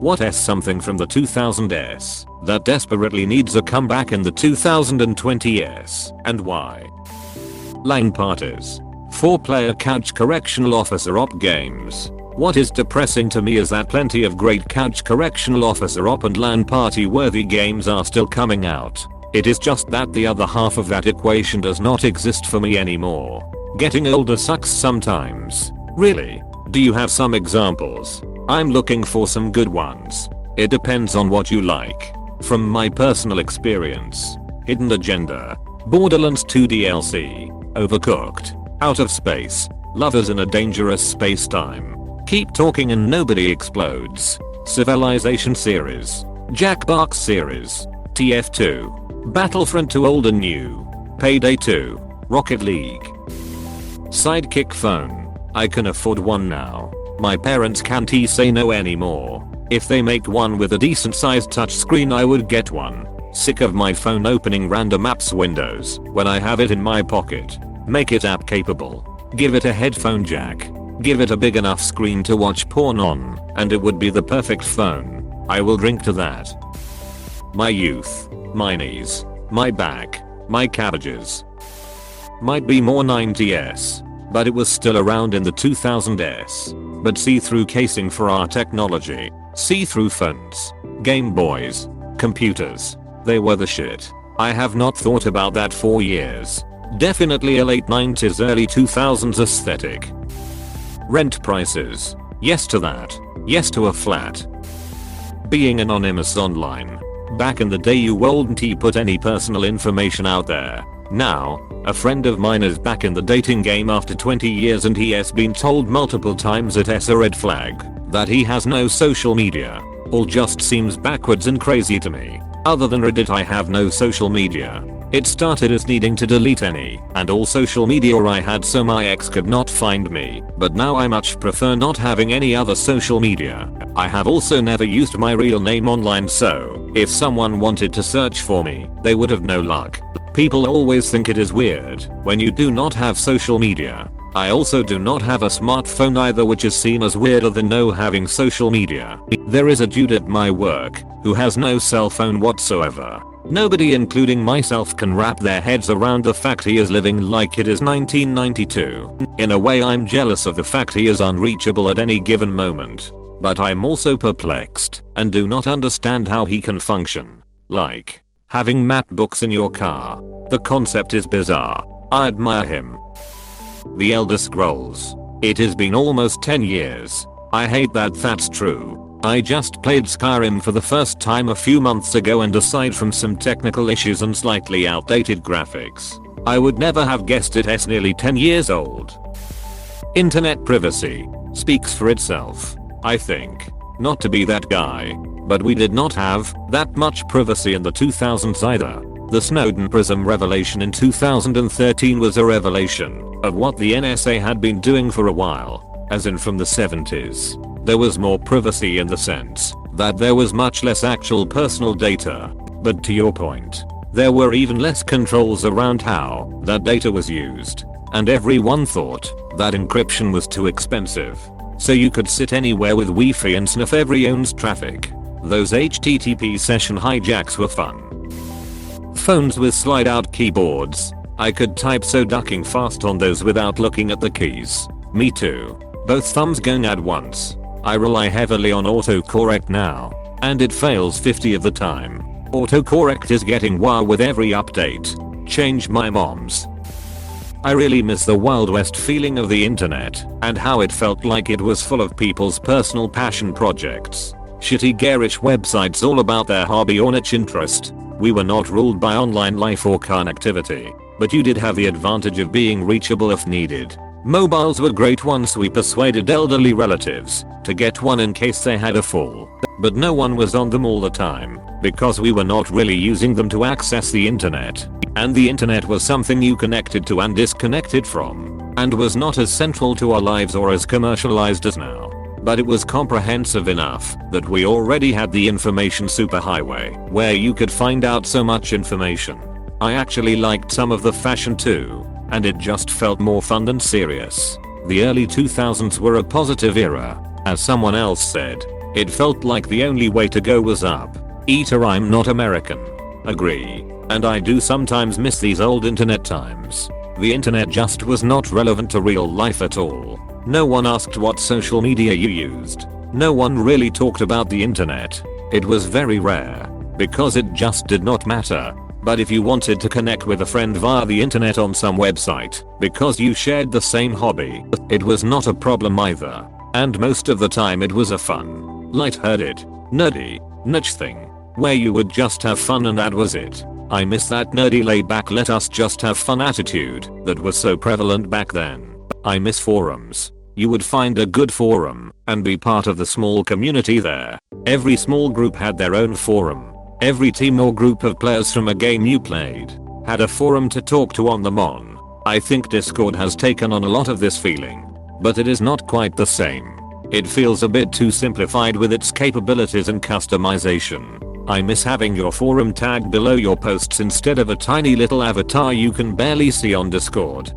What is something from the 2000s that desperately needs a comeback in the 2020s, and why? LAN parties. 4-player couch correctional officer op games. What is depressing to me is that plenty of great couch correctional officer op and LAN party worthy games are still coming out. It is just that the other half of that equation does not exist for me anymore. Getting older sucks sometimes. Really? Do you have some examples? I'm looking for some good ones. It depends on what you like. From my personal experience, Hidden Agenda, Borderlands 2 DLC, Overcooked, Out of Space, Lovers in a Dangerous Space-Time, Keep Talking and Nobody Explodes, Civilization series, Jackbox series, TF2, Battlefront 2 Old and New, Payday 2, Rocket League. Sidekick phone. I can afford one now. My parents can't say no anymore. If they make one with a decent sized touchscreen I would get one. Sick of my phone opening random apps windows when I have it in my pocket. Make it app capable. Give it a headphone jack. Give it a big enough screen to watch porn on, and it would be the perfect phone. I will drink to that. My youth. My knees. My back. My cabbages. Might be more 90s, but it was still around in the 2000s. But see-through casing for our technology. See-through phones. Game Boys. Computers. They were the shit. I have not thought about that for years. Definitely a late 90s early 2000s aesthetic. Rent prices. Yes to that. Yes to a flat. Being anonymous online. Back in the day you wouldn't put any personal information out there. Now, a friend of mine is back in the dating game after 20 years and he has been told multiple times it's a red flag that he has no social media. All just seems backwards and crazy to me. Other than Reddit I have no social media. It started as needing to delete any and all social media I had so my ex could not find me, but now I much prefer not having any other social media. I have also never used my real name online, so if someone wanted to search for me, they would have no luck. People always think it is weird when you do not have social media. I also do not have a smartphone either, which is seen as weirder than no having social media. There is a dude at my work who has no cell phone whatsoever. Nobody including myself can wrap their heads around the fact he is living like it is 1992. In a way I'm jealous of the fact he is unreachable at any given moment. But I'm also perplexed and do not understand how he can function. Like having map books in your car. The concept is bizarre. I admire him. The Elder Scrolls. It has been almost 10 years. I hate that that's true. I just played Skyrim for the first time a few months ago and aside from some technical issues and slightly outdated graphics, I would never have guessed it's nearly 10 years old. Internet privacy speaks for itself, I think. Not to be that guy, but we did not have that much privacy in the 2000s either. The Snowden Prism revelation in 2013 was a revelation of what the NSA had been doing for a while, as in from the 70s. There was more privacy in the sense that there was much less actual personal data, but to your point, there were even less controls around how that data was used, and everyone thought that encryption was too expensive. So you could sit anywhere with Wi-Fi and sniff everyone's traffic. Those HTTP session hijacks were fun. Phones with slide-out keyboards. I could type so ducking fast on those without looking at the keys. Me too. Both thumbs going at once. I rely heavily on autocorrect now, and it fails 50 of the time. Autocorrect is getting wow with every update. Change my mom's. I really miss the Wild West feeling of the internet and how it felt like it was full of people's personal passion projects. Shitty garish websites all about their hobby or niche interest. We were not ruled by online life or connectivity, but you did have the advantage of being reachable if needed. Mobiles were great once we persuaded elderly relatives to get one in case they had a fall, but no one was on them all the time because we were not really using them to access the internet, and the internet was something you connected to and disconnected from, and was not as central to our lives or as commercialized as now. But it was comprehensive enough that we already had the information superhighway where you could find out so much information. I actually liked some of the fashion too, and it just felt more fun than serious. The early 2000s were a positive era, as someone else said. It felt like the only way to go was up. Eater, I'm not American. Agree. And I do sometimes miss these old internet times. The internet just was not relevant to real life at all. No one asked what social media you used. No one really talked about the internet. It was very rare. Because it just did not matter. But if you wanted to connect with a friend via the internet on some website, because you shared the same hobby, it was not a problem either. And most of the time it was a fun, light-hearted, nerdy, niche thing, where you would just have fun and that was it. I miss that nerdy laid-back let us just have fun attitude that was so prevalent back then. I miss forums. You would find a good forum and be part of the small community there. Every small group had their own forum. Every team or group of players from a game you played had a forum to talk to on them on. I think Discord has taken on a lot of this feeling, but it is not quite the same. It feels a bit too simplified with its capabilities and customization. I miss having your forum tagged below your posts instead of a tiny little avatar you can barely see on Discord.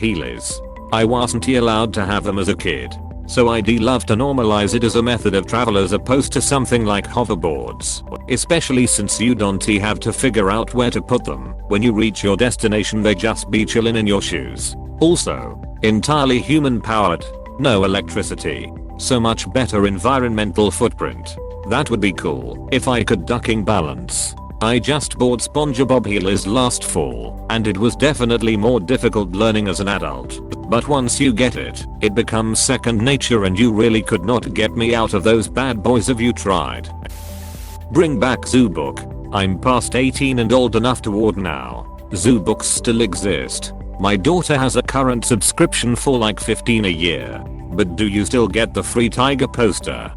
Heelys. I wasn't allowed to have them as a kid, so I'd love to normalize it as a method of travel as opposed to something like hoverboards, especially since you don't have to figure out where to put them. When you reach your destination they just be chillin' in your shoes. Also, entirely human powered, no electricity, so much better environmental footprint. That would be cool if I could ducking balance. I just bought SpongeBob Heelys last fall and it was definitely more difficult learning as an adult. But once you get it, it becomes second nature and you really could not get me out of those bad boys if you tried. Bring back ZooBook. I'm past 18 and old enough to ward now. ZooBooks still exist. My daughter has a current subscription for like $15 a year. But do you still get the free tiger poster?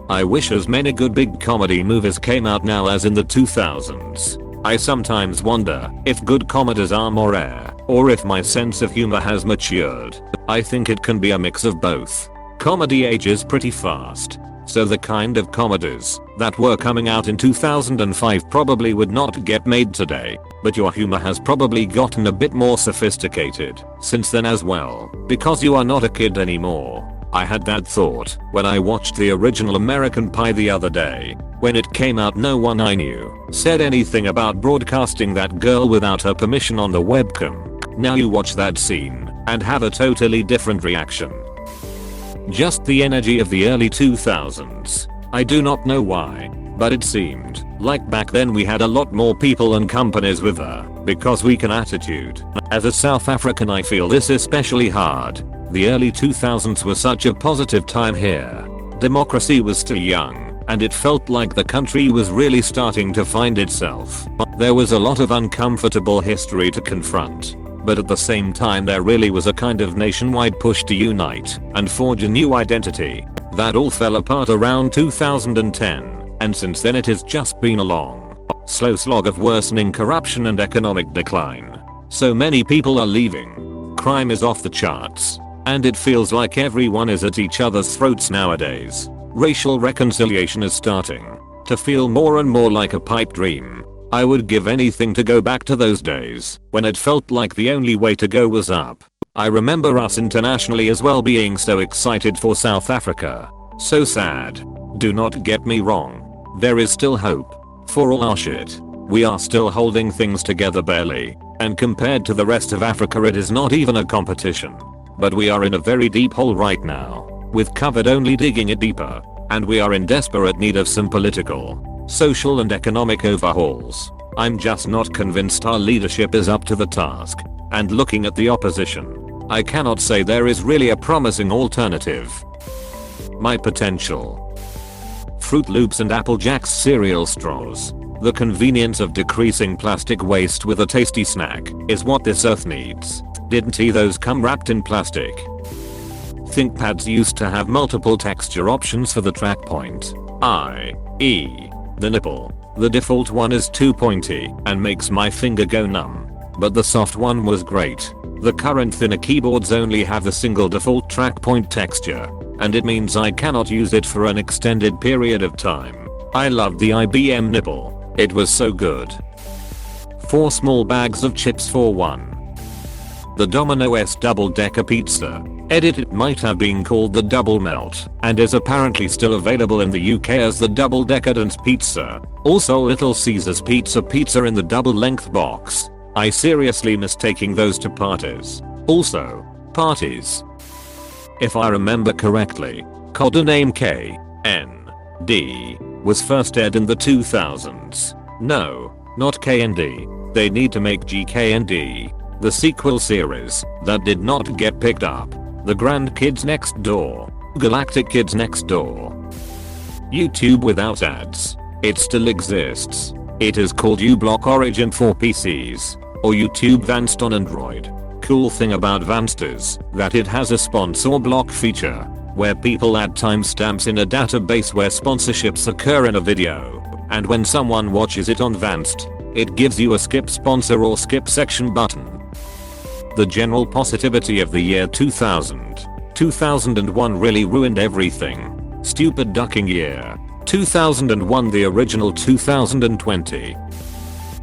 I wish as many good big comedy movies came out now as in the 2000s. I sometimes wonder if good comedies are more rare or if my sense of humor has matured. I think it can be a mix of both. Comedy ages pretty fast, so the kind of comedies that were coming out in 2005 probably would not get made today, but your humor has probably gotten a bit more sophisticated since then as well, because you are not a kid anymore. I had that thought when I watched the original American Pie the other day. When it came out no one I knew said anything about broadcasting that girl without her permission on the webcam. Now you watch that scene and have a totally different reaction. Just the energy of the early 2000s. I do not know why, but it seemed like back then we had a lot more people and companies with a because we can attitude. As a South African I feel this especially hard. The early 2000s were such a positive time here. Democracy was still young, and it felt like the country was really starting to find itself. There was a lot of uncomfortable history to confront, but at the same time there really was a kind of nationwide push to unite and forge a new identity. That all fell apart around 2010, and since then it has just been a long, slow slog of worsening corruption and economic decline. So many people are leaving. Crime is off the charts. And it feels like everyone is at each other's throats nowadays. Racial reconciliation is starting to feel more and more like a pipe dream. I would give anything to go back to those days when it felt like the only way to go was up. I remember us internationally as well being so excited for South Africa. So sad. Do not get me wrong. There is still hope. For all our shit, we are still holding things together barely. And compared to the rest of Africa it is not even a competition. But we are in a very deep hole right now, with covered only digging it deeper, and we are in desperate need of some political, social and economic overhauls. I'm just not convinced our leadership is up to the task, and looking at the opposition, I cannot say there is really a promising alternative. My potential. Fruit Loops and Apple Jacks cereal straws. The convenience of decreasing plastic waste with a tasty snack is what this earth needs. Didn't those come wrapped in plastic? ThinkPads used to have multiple texture options for the track point, i.e. the nipple. The default one is too pointy and makes my finger go numb, but the soft one was great. The current thinner keyboards only have the single default track point texture, and it means I cannot use it for an extended period of time. I loved the IBM nipple, it was so good. 4 small bags of chips for 1. The Domino's double-decker pizza. Edit, it might have been called the Double Melt and is apparently still available in the UK as the Double Decadence Pizza. Also Little Caesars pizza in the double length box. I seriously mistaking those to parties. Also, parties. If I remember correctly, codename K.N.D. was first aired in the 2000s. No, not K&D. They need to make GK&D. The sequel series that did not get picked up. The Grand Kids Next Door. Galactic Kids Next Door. YouTube without ads. It still exists. It is called uBlock Origin for PCs. Or YouTube Vanced on Android. Cool thing about Vanced is that it has a sponsor block feature where people add timestamps in a database where sponsorships occur in a video. And when someone watches it on Vanced, it gives you a skip sponsor or skip section button. The general positivity of the year 2000. 2001 really ruined everything. Stupid ducking year. 2001 the original 2020.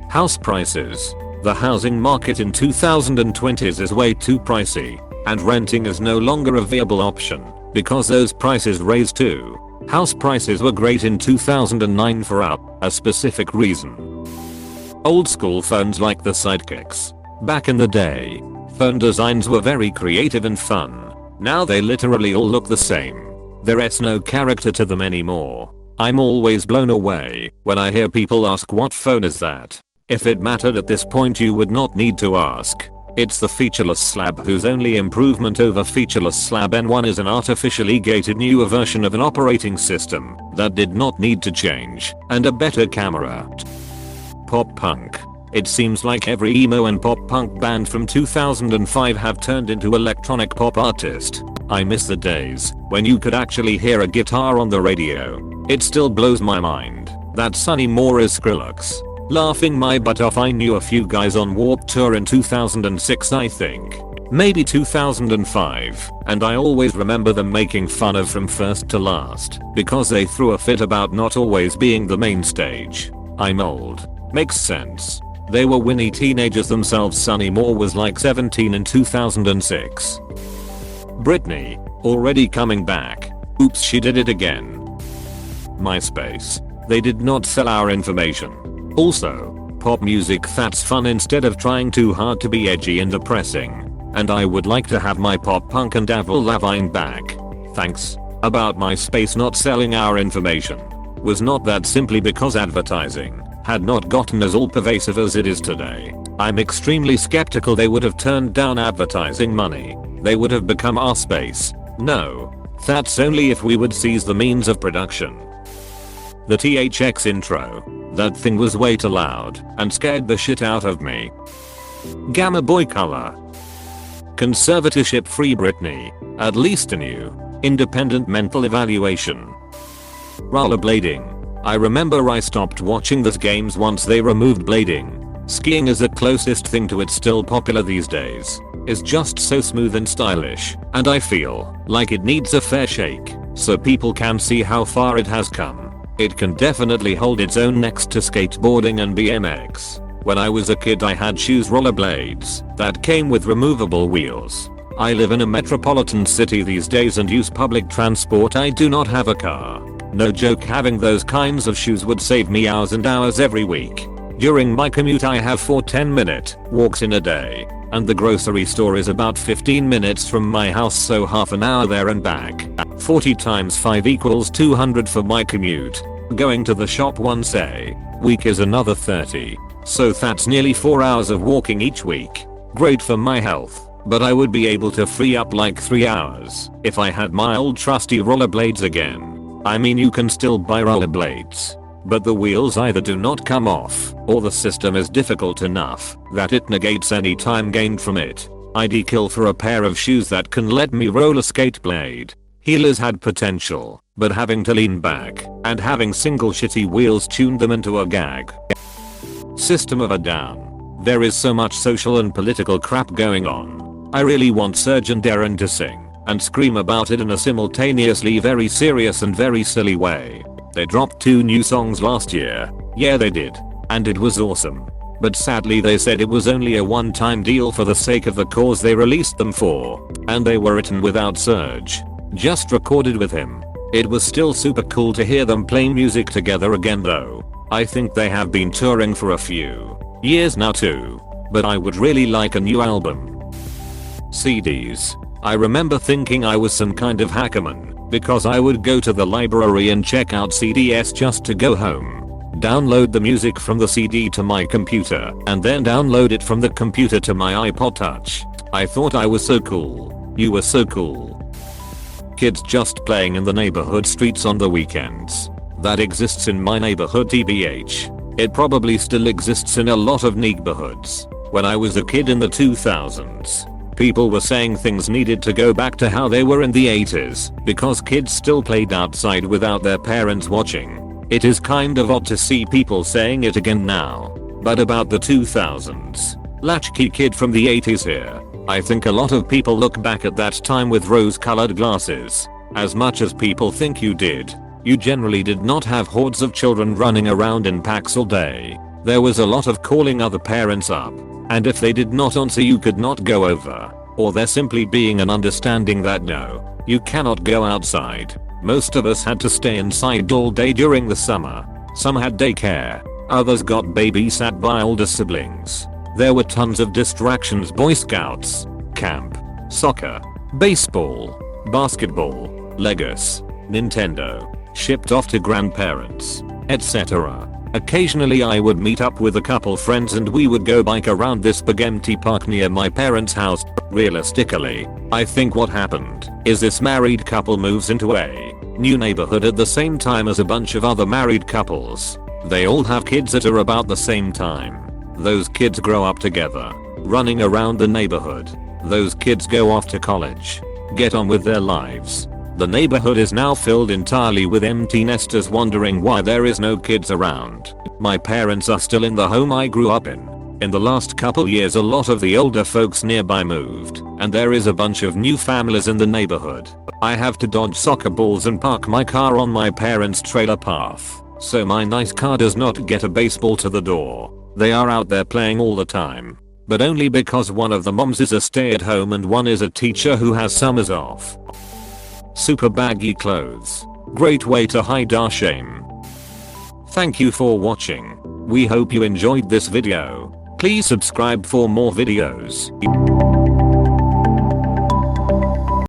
House prices. The housing market in 2020s is way too pricey, and renting is no longer a viable option because those prices raised too. House prices were great in 2009 for a specific reason. Old school phones like the Sidekicks. Back in the day, phone designs were very creative and fun. Now they literally all look the same. There's no character to them anymore. I'm always blown away when I hear people ask what phone is that. If it mattered at this point you would not need to ask. It's the featureless Slab, whose only improvement over featureless Slab N1 is an artificially gated newer version of an operating system that did not need to change, and a better camera. Pop punk. It seems like every emo and pop punk band from 2005 have turned into electronic pop artist. I miss the days when you could actually hear a guitar on the radio. It still blows my mind that Sonny Moore is Skrillex. Laughing my butt off. I knew a few guys on Warped Tour in 2006 I think. Maybe 2005, and I always remember them making fun of From First to Last because they threw a fit about not always being the main stage. I'm old. Makes sense. They were whiny teenagers themselves. Sonny Moore was like 17 in 2006. Britney, already coming back. Oops, she did it again. MySpace. They did not sell our information. Also, pop music that's fun instead of trying too hard to be edgy and depressing. And I would like to have my pop punk and Avril Lavigne back. Thanks. About MySpace not selling our information. Was not that simply because advertising had not gotten as all pervasive as it is today. I'm extremely skeptical they would have turned down advertising money. They would have become our space. No. That's only if we would seize the means of production. The THX intro. That thing was way too loud and scared the shit out of me. Gamma Boy Color. Conservatorship free Britney. At least a new, independent mental evaluation. Rollerblading. I remember I stopped watching those games once they removed blading. Skiing is the closest thing to it still popular these days. It's just so smooth and stylish, and I feel like it needs a fair shake so people can see how far it has come. It can definitely hold its own next to skateboarding and BMX. When I was a kid I had shoes rollerblades that came with removable wheels. I live in a metropolitan city these days and use public transport. I do not have a car. No joke, having those kinds of shoes would save me hours and hours every week. During my commute I have 4 10-minute walks in a day, and the grocery store is about 15 minutes from my house, so half an hour there and back. 40 times 5 equals 200 for my commute. Going to the shop once a week is another 30. So that's nearly 4 hours of walking each week. Great for my health, but I would be able to free up like 3 hours if I had my old trusty rollerblades again. I mean, you can still buy rollerblades, but the wheels either do not come off or the system is difficult enough that it negates any time gained from it. I'd kill for a pair of shoes that can let me roller skate blade. Heelers had potential, but having to lean back and having single shitty wheels tuned them into a gag. System of a Down. There is so much social and political crap going on. I really want Serge and Darren to sing and scream about it in a simultaneously very serious and very silly way. They dropped 2 new songs last year. Yeah, they did. And it was awesome. but sadly they said it was only a one-time deal for the sake of the cause they released them for, and they were written without Serge, just recorded with him. It was still super cool to hear them play music together again though. I think they have been touring for a few years now too, but I would really like a new album. CDs. I remember thinking I was some kind of hackerman because I would go to the library and check out CDs just to go home, download the music from the CD to my computer, and then download it from the computer to my iPod Touch. I thought I was so cool. You were so cool. Kids just playing in the neighborhood streets on the weekends. That exists in my neighborhood tbh. It probably still exists in a lot of neighborhoods. When I was a kid in the 2000s, people were saying things needed to go back to how they were in the 80s because kids still played outside without their parents watching. It is kind of odd to see people saying it again now. But about the 2000s, latchkey kid from the 80s here. I think a lot of people look back at that time with rose-colored glasses. As much as people think you did, you generally did not have hordes of children running around in packs all day. There was a lot of calling other parents up, and if they did not answer you could not go over, or there simply being an understanding that no, you cannot go outside. Most of us had to stay inside all day during the summer. Some had daycare, others got babysat by older siblings. There were tons of distractions: Boy Scouts, camp, soccer, baseball, basketball, Legos, Nintendo, shipped off to grandparents, etc. Occasionally I would meet up with a couple friends and we would go bike around this big empty park near my parents' house. Realistically, I think what happened is this married couple moves into a new neighborhood at the same time as a bunch of other married couples. They all have kids at about the same time. Those kids grow up together, running around the neighborhood. Those kids go off to college, get on with their lives. The neighborhood is now filled entirely with empty nesters wondering why there is no kids around. My parents are still in the home I grew up in. In the last couple years a lot of the older folks nearby moved, and there is a bunch of new families in the neighborhood. I have to dodge soccer balls and park my car on my parents' trailer path, so my nice car does not get a baseball to the door. They are out there playing all the time, but only because one of the moms is a stay-at-home and one is a teacher who has summers off. Super baggy clothes. Great way to hide our shame. Thank you for watching. We hope you enjoyed this video. Please subscribe for more videos.